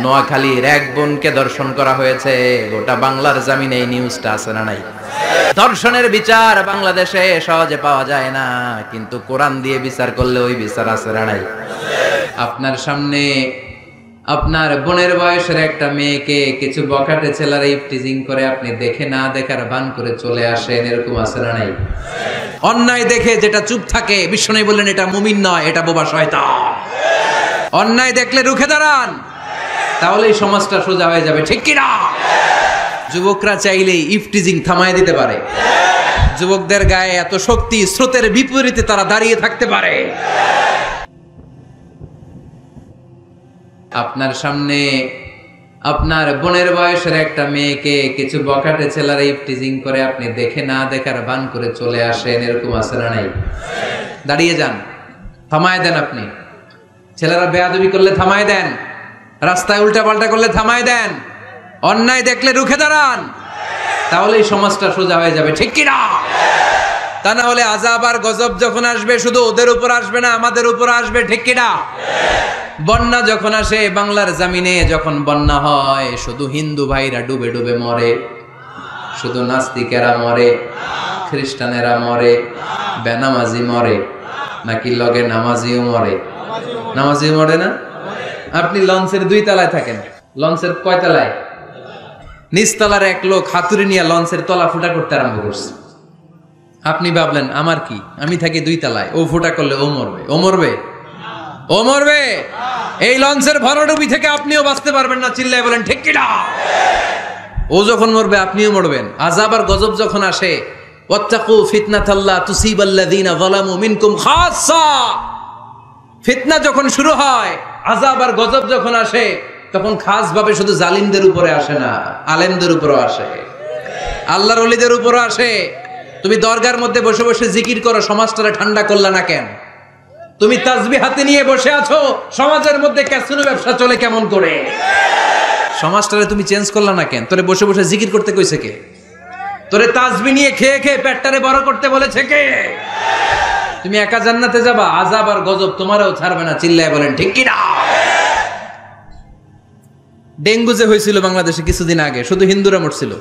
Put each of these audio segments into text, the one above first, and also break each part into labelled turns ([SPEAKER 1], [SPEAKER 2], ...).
[SPEAKER 1] নোয়াখালীর এক বোনকে ধর্ষণ করা হয়েছে। গোটা বাংলার জমিনে এই নিউজটা আছে না নাই? ধর্ষণের বিচার বাংলাদেশে সহজে পাওয়া যায় না, কিন্তু কোরআন দিয়ে বিচার করলে ওই বিচার আছে না নাই? আপনার সামনে আপনার বোনের বয়সের একটা মেয়েকে কিছু বখাটে ছেলেরা ইফটিজিং করে, আপনি দেখে না দেখার ভান করে চলে আসেন, এরকম আছে না নাই? অন্যায় দেখে যেটা চুপ থাকে, বিশ্বনবী বললেন এটা মুমিন নয়, এটা বোবা শয়তান। অন্যায় দেখলে রুখে দাঁড়ান, তাহলে এই সমাজটা সোজা হয়ে যাবে, ঠিক কিনা? যুবকরা চাইলেই ইফটিজিং থামায় দিতে পারে। যুবকদের গায়ে এত শক্তি, স্রোতের বিপরীতে তারা দাঁড়িয়ে থাকতে পারে। আপনার সামনে আপনার বোনের বয়সের একটা মেয়েকে কিছু বখাটে ছেলেরা ইফটিজিং করে, আপনি দেখে না দেখার ভান করে চলে আসেন, এরকম আছে না নাই? দাঁড়িয়ে যান, থামায় দেন। আপনি ছেলেরা বেয়াদবি করলে থামায় দেন, রাস্তায় উল্টা পাল্টা করলে থামায় দেন, অন্যায় দেখলে রুখে দাঁড়ান, তাহলে এই সমাজটা সোজা হয়ে যাবে, ঠিক কিনা? তা না হলে আযাব আর গজব যখন আসবে, শুধু ওদের উপর আসবে না, আমাদের উপর আসবে, ঠিক কিনা? বন্যা যখন আসে বাংলার জমিনে, যখন বন্যা হয়, শুধু হিন্দু ভাইরা ডুবে ডুবে মরে, শুধু নাস্তিকেরা মরে, খ্রিস্টানেরা মরে, বেনামাজি মরে, নাকি লগে নামাজিও মরে? নামাজিও মরে না? আপনি লঞ্চের 2 তলায় থাকেন, লঞ্চের কয় তলায়? নিচতলার এক লোক হাতুড়ি নিয়ে লঞ্চের তলা ফুটা করতে আরম্ভ করছে। আপনি ভাবলেন আমার কি, আমি থাকি 2 তলায়, ও ফুটা করলে ও মরবে, ও মরবে, ও মরবে। এই লঞ্চের ভরাডুবি থেকে আপনিও বাঁচতে পারবেন না, চিল্লায় বলেন ঠিক কিনা? ও যখন মরবে আপনিও মরবেন। আযাব আর গজব যখন আসে, ওয়াত্তাকু ফিতনাতাল্লা তুসিবাল্লাযিনা যালামু মিনকুম খাসসা, ফিতনা যখন শুরু হয়, আযাব আর গজব যখন আসে, তখন খাস ভাবে শুধু জালিমদের উপরে আসে না, আলেমদের উপরও আসে, আল্লাহর ওলিদের উপরও আসে। তুমি দরগার মধ্যে বসে বসে জিকির করো, সমাজটারে ঠান্ডা করলা না কেন? তুমি তাসবিহ হাতে নিয়ে বসে আছো, সমাজের মধ্যে ক্যাসিনো ব্যবসা চলে কেমন করে? সমাজটারে তুমি চেঞ্জ করলা না কেন? তোরে বসে বসে জিকির করতে কইছে কে? তোরে তাসবিহ নিয়ে খেয়ে খেয়ে পেটটারে বড় করতে বলেছে কে? তুমি একা জান্নাতে যাবা, আযাব আর গজব তোমারও ছাড়বে না, চিল্লায় বলেন ঠিক কিনা? ডেঙ্গু যে হয়েছিল বাংলাদেশে কিছুদিন আগে, শুধু হিন্দুরা মরছিল?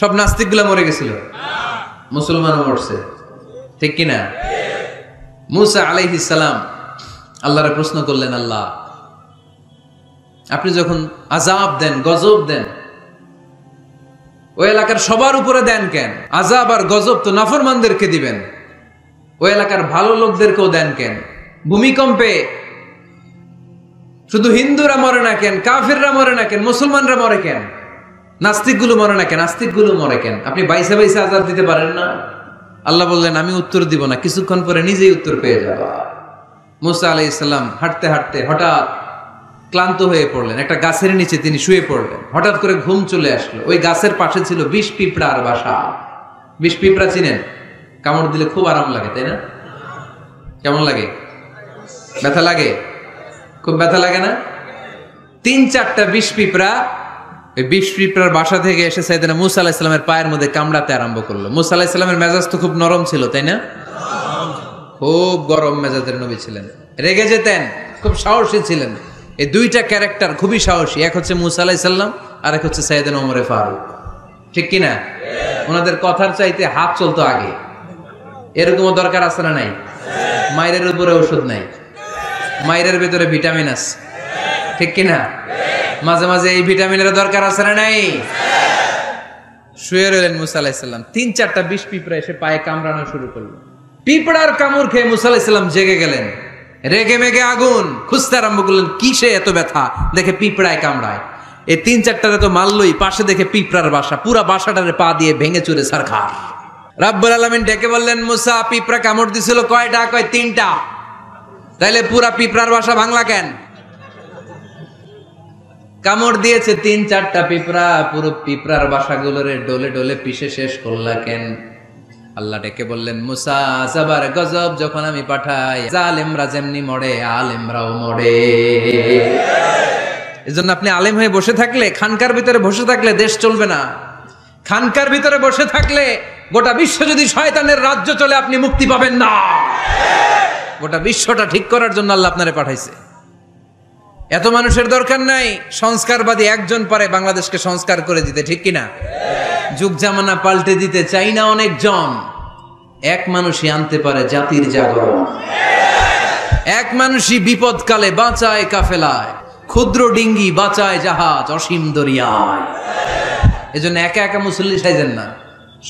[SPEAKER 1] সব নাস্তিকগুলা মরে গেছিল? মুসলমানও মরছে, ঠিক কিনা? মুসা আলাইহিস সালাম আল্লাহরে প্রশ্ন করলেন, আল্লাহ আপনি যখন আযাব দেন, গজব দেন, ওই এলাকার সবার উপরে দেন কেন? আযাব আর গজব তো নাফরমানদেরকে দিবেন, ওই এলাকার ভালো লোকদেরকেও দেন কেন? ভূমিকম্পে শুধু হিন্দুরা মরে না কেন? কাফিররা মরে না কেন? মুসলমানরা মরে কেন? নাস্তিকগুলো মরে না কেন? নাস্তিকগুলো মরে কেন? আপনি বাইসে বাইসে আযাব দিতে পারেন না? আল্লাহ বললেন আমি উত্তর দিব না, কিছুক্ষণ পরে নিজেই উত্তর পেয়ে যাবা। মুসা আলাইহিস সালাম হাঁটতে হাঁটতে হঠাৎ ক্লান্ত হয়ে পড়লেন, একটা গাছের নিচে তিনি শুয়ে পড়লেন। হঠাৎ করে ঘুম চলে আসলো। ওই গাছের পাশে ছিল 20 পিঁপড়ার বাসা। 20 পিঁপড়া চিনেন? কামড় দিলে খুব আরাম লাগে, তাই না? কেমন লাগে? ব্যথা লাগে? খুব ব্যথা লাগে না? 3-4টা 20 পিঁপড়া ওই 20 পিঁপড়ার বাসা থেকে এসে সাইয়েদনা মুসা আলাইহিস সালামের পায়ের মধ্যে কামড়াতে আরম্ভ করলো। মুসা আলাইহিস সালামের মেজাজ তো খুব নরম ছিল, তাই না? খুব গরম মেজাজের নবী ছিলেন, রেগে যেতেন, খুব সাহসী ছিলেন। এই 2টা ক্যারেক্টার খুবই সাহসী, এক হচ্ছে মুসা আলাইহিস সালাম, আর এক হচ্ছে সাইয়েদনা ওমর ফারুক, ঠিক কিনা? ওনাদের কথার চাইতে হাত চলতো আগে। এরকমও দরকার আছে না নাই? মায়ের উপরে ওষুধ নাই, মায়ের ভেতরে ভিটামিন আছে, ঠিক কিনা? মাঝে মাঝে এই ভিটামিনের দরকার আছে না নাই? শুয়ে রইলেন মুসা আলাইহিস সালাম, 3-4টা 20 পিঁপড়া এসে পায়ে কামড়ানো শুরু করলো। পিঁপড়ার কামড় খেয়ে মুসা আলাইহিস সালাম জেগে গেলেন, রেগে মেগে আগুন, খুঁজতে আরম্ভ করলেন কিসে এত ব্যথা, দেখে পিঁপড়ায় কামড়ায়। এই 3-4টারে তো মারলই, পাশে দেখে পিঁপড়ার বাসা, পুরা বাসাটারে পা দিয়ে ভেঙে চুরে ছারখার। রাব্বুল আলামিন ডেকে বললেন, মুসা পিঁপড়া কামড় দিছিল কয়টা? কয় 3টা। তাইলে পুরা পিঁপড়ার বাসা ভাঙলা কেন? কামড় দিয়েছে 3-4টা পিঁপড়া, পুরো পিঁপড়ার বাসাগুলোরে ডলে ডলে পিষে শেষ করলা কেন? আল্লাহ ডেকে বললেন, মুসা আযাবার গজব যখন আমি পাঠাই, জালেমরা যেমনি মরে আলেমরাও মরে। এজন্য আপনি আলেম হয়ে বসে থাকলে, খানকার ভিতরে বসে থাকলে দেশ চলবে না। খানকার ভিতরে বসে থাকলে গোটা বিশ্ব যদি শয়তানের রাজ্য চলে, আপনি মুক্তি পাবেন না। গোটা বিশ্বটা ঠিক করার জন্য আল্লাহ আপনারে পাঠাইছে। এত মানুষের দরকার নাই, সংস্কারবাদী একজন পারে বাংলাদেশকে সংস্কার করে দিতে, ঠিক কিনা? যুগ জামানা পাল্টে দিতে চাই না অনেকজন, এক মানুষই আনতে পারে জাতির জাগরণ। এক মানুষই বিপদকালে বাঁচায় কাফেলায়, ক্ষুদ্র ডিঙ্গি বাঁচায় জাহাজ অসীম দরিয়ায়। এজন্য একা একা মুসল্লি সাইজেন না,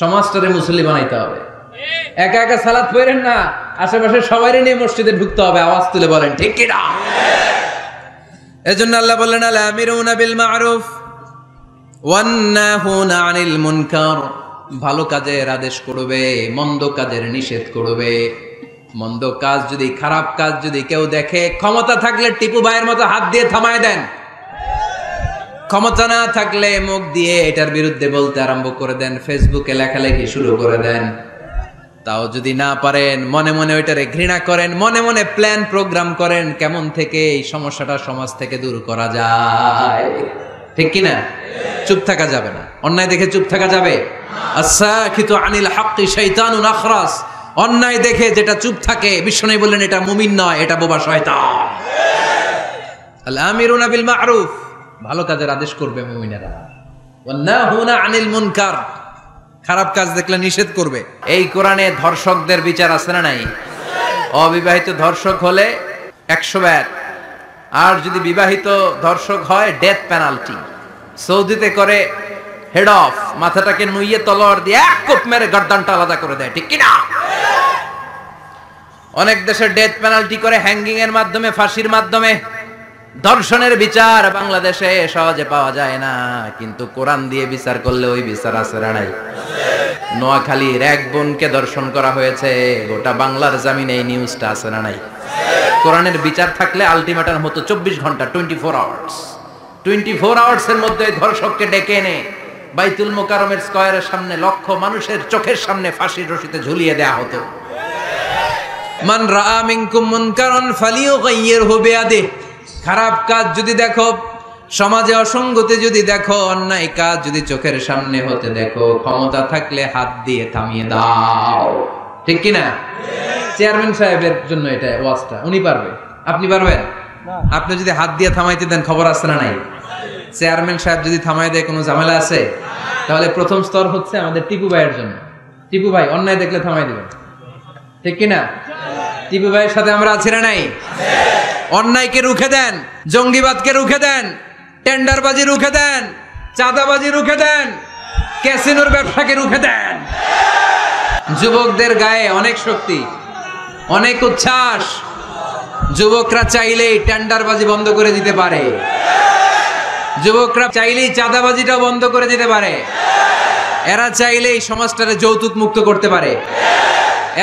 [SPEAKER 1] সমাজটারে মুসল্লি বানাইতে হবে। একা একা সালাত পড়েন না, আশেপাশে সবাইরে নিয়ে মসজিদে ঢুকতে হবে, আওয়াজ তুলে বলেন ঠিক কিনা। এজন্য আল্লাহ বললেন আল আমিরুনা বিল মারুফ ওয়ান নাহুনা আনিল মুনকার, ভালো কাজের আদেশ করবে, মন্দ কাজের নিষেধ করবে। মন্দ কাজ যদি, খারাপ কাজ যদি কেউ দেখে, ক্ষমতা থাকলে টিপু ভাইয়ের মতো হাত দিয়ে থামায় দেন, ক্ষমতা না থাকলে মুখ দিয়ে এটার বিরুদ্ধে বলতে আরম্ভ করে দেন, ফেসবুকে লেখালেখি শুরু করে দেন। তাও যদি না পারেন, মনে মনে ওইটারে ঘৃণা করেন, মনে মনে প্ল্যান প্রোগ্রাম করেন কেমন থেকে এই সমস্যাটা সমাজ থেকে দূর করা যায়, ঠিক কিনা? চুপ থাকা যাবে না, অন্যায় দেখে চুপ থাকা যাবে? আস-সাকিতু আনিল হাক্কি শাইতানুন আখরাস, অন্যায় দেখে যেটা চুপ থাকে, বিশ্বনবী বললেন এটা মুমিন নয়, এটা বোবা শয়তান। আল আমিরুনা বিল মারুফ, ভালো কাজের আদেশ করবে মুমিনেরা, ওয়ান নাহুনা আনিল মুনকার, খারাপ কাজ দেখলে নিষেধ করবে। এই কোরআনে ধর্ষকদের বিচার আছে না নাই? অবিবাহিত ধর্ষক হলে 100 ব্যাট, আর যদি বিবাহিত ধর্ষক হয় ডেথ পেনাল্টি। সৌদিতে করে হেড অফ, মাথাটাকে নুইয়ে তলোয়ার দিয়ে এক কোপ মেরে গর্দানটা আলাদা করে দেয়, ঠিক কিনা? অনেক দেশে ডেথ পেনাল্টি করে হ্যাঙ্গিং এর মাধ্যমে, ফাঁসির মাধ্যমে। ধর্ষণের বিচার বাংলাদেশে সহজে পাওয়া যায় না, কিন্তু কোরআন দিয়ে বিচার করলে ওই বিচার আছে না নাই? নোয়াখালীর এক বোনকে ধর্ষণ করা হয়েছে, গোটা বাংলার জামিনে এই নিউজটা আছে না নাই? কোরআনের বিচার থাকলে আলটিমেটাম হতো 24 ঘন্টা, 24 আওয়ার্স। 24 আওয়ার্সের মধ্যে ধর্ষককে ডেকে এনে বাইতুল মোকাররমের স্কয়ারের সামনে লক্ষ মানুষের চোখের সামনে ফাঁসির রশিতে ঝুলিয়ে দেয়া হতো। মান রাআ মিনকুম মুনকারান ফালিয়ুগাইয়িরহু বিয়াদিহি, খারাপ কাজ যদি দেখো, সমাজে অসঙ্গতি যদি দেখো, অন্যায় কাজ যদি চোখের সামনে হতে দেখো, ক্ষমতা থাকলে হাত দিয়ে থামিয়ে দাও, ঠিক কিনা? চেয়ারম্যান সাহেবের জন্য এটা ওয়াজটা, উনি পারবে, আপনি পারবেন? আপনি যদি হাত দিয়ে থামাইতে দেন, খবর আছে না নাই? চেয়ারম্যান সাহেব যদি থামাই দেয়, কোনো ঝামেলা আছে? তাহলে প্রথম স্তর হচ্ছে আমাদের টিপু ভাইয়ের জন্য। টিপু ভাই অন্যায় দেখলে থামাই দিবেন, ঠিক কিনা? টিপু ভাইয়ের সাথে আমরা আছি না নাই? অন্যায়কে রুখে দেন, জঙ্গিবাদকে রুখে দেন, টেন্ডারবাজি রুখে দেন, চাঁদাবাজি রুখে দেন, ক্যাসিনোর ব্যবসাকে রুখে দেন। যুবকদের গায়ে অনেক শক্তি, অনেক উচ্ছ্বাস। যুবকরা চাইলেই টেন্ডারবাজি বন্ধ করে দিতে পারে, যুবকরা চাইলেই চাঁদাবাজিটাও বন্ধ করে দিতে পারে, এরা চাইলেই সমাজটারে যৌতুক মুক্ত করতে পারে,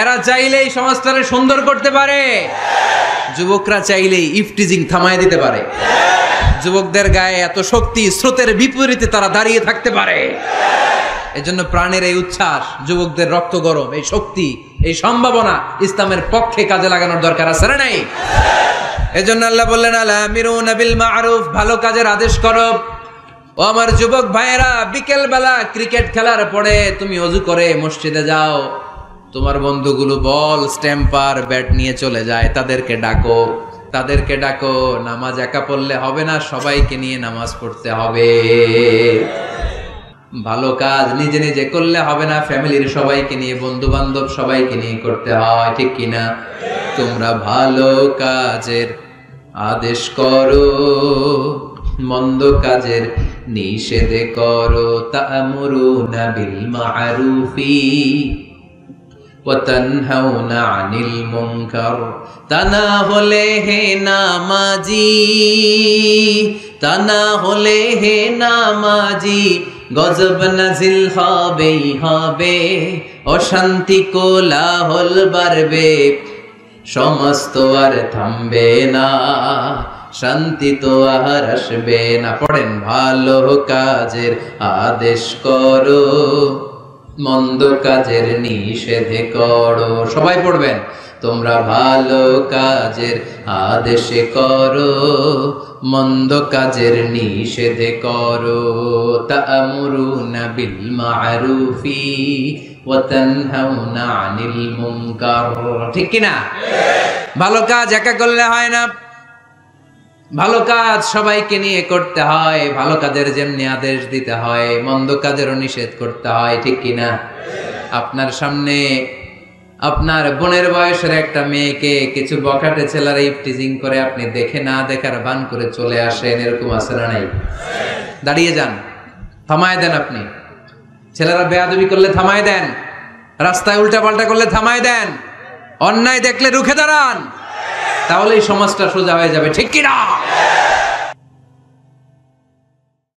[SPEAKER 1] এরা চাইলেই সমাজটারে সুন্দর করতে পারে, যুবকরা চাইলেই ইফটিজিং থামায় দিতে পারে। যুবকদের গায়ে এত শক্তি, স্রোতের বিপরীতে তারা দাঁড়িয়ে থাকতে পারে। এজন্য প্রাণের এই উচ্ছ্বাস, যুবকদের রক্ত গরম, এই শক্তি, এই সম্ভাবনা ইসলামের পক্ষে কাজে লাগানোর দরকার আছে না নাই? এজন্য আল্লাহ বললেন আল আমিরুনা বিল মারুফ, ভালো কাজের আদেশ করো। ও আমার যুবক ভাইয়েরা, বিকেল বেলা ক্রিকেট খেলার পরে তুমি ওযু করে মসজিদে যাও, তোমার বন্ধুগুলো বল, স্ট্যাম্পার, ব্যাট নিয়ে চলে যায়, তাদেরকে ডাকো, তাদেরকে ডাকো। নামাজ একা পড়লে হবে না, সবাইকে নিয়ে নামাজ পড়তে হবে। ভালো কাজ নিজে নিজে করলে হবে না, ফ্যামিলির সবাইকে নিয়ে, বন্ধু বান্ধব সবাইকে নিয়ে করতে হয়, ঠিক কিনা? তোমরা ভালো কাজের আদেশ করো, মন্দ কাজের নিষেধ করো। তা'মুরুনা বিল মা'রুফি ওয়া তানহাউনা আনিল মুনকার। তা না হলে হে নামাজি, তা না হলে হে নামাজি, গজব নাজিল হবেই হবে, অশান্তি কোলাহল বাড়বে, সমাজ তো আর থামবে না, শান্তি তো আর আসবে না। পড়েন, ভালো কাজের আদেশ করো, মন্দ কাজের নিষেধ করো। সবাই পড়বেন, তোমরা ভালো কাজের আদেশ করো, মন্দ কাজের নিষেধ করো। তা'মুরুনা বিল মা'রুফি ওয়া তানহাউনা আনিল মুনকার। ঠিক কি না? ভালো কাজ একা করলে হয় না, ভালো কাজ সবাইকে নিয়ে করতে হয়, ভালো কাজের যেমনি আদেশ দিতে হয় মন্দ কাজেরও নিষেধ করতে হয়, ঠিক কিনা? আপনার সামনে আপনার বোনের বয়সের একটা মেয়েকে কিছু বখাটে ছেলেরা ইফটিজিং করে আপনি দেখে না দেখার বান করে চলে আসেন, এরকম আছে না নাই? দাঁড়িয়ে যান, থামায় দেন। আপনি ছেলেরা বেয়াদবি করলে থামায় দেন, রাস্তায় উল্টা পাল্টা করলে থামায় দেন, অন্যায় দেখলে রুখে দাঁড়ান, তাহলেই সমাজটা সোজা হয়ে যাবে, ঠিক কিনা?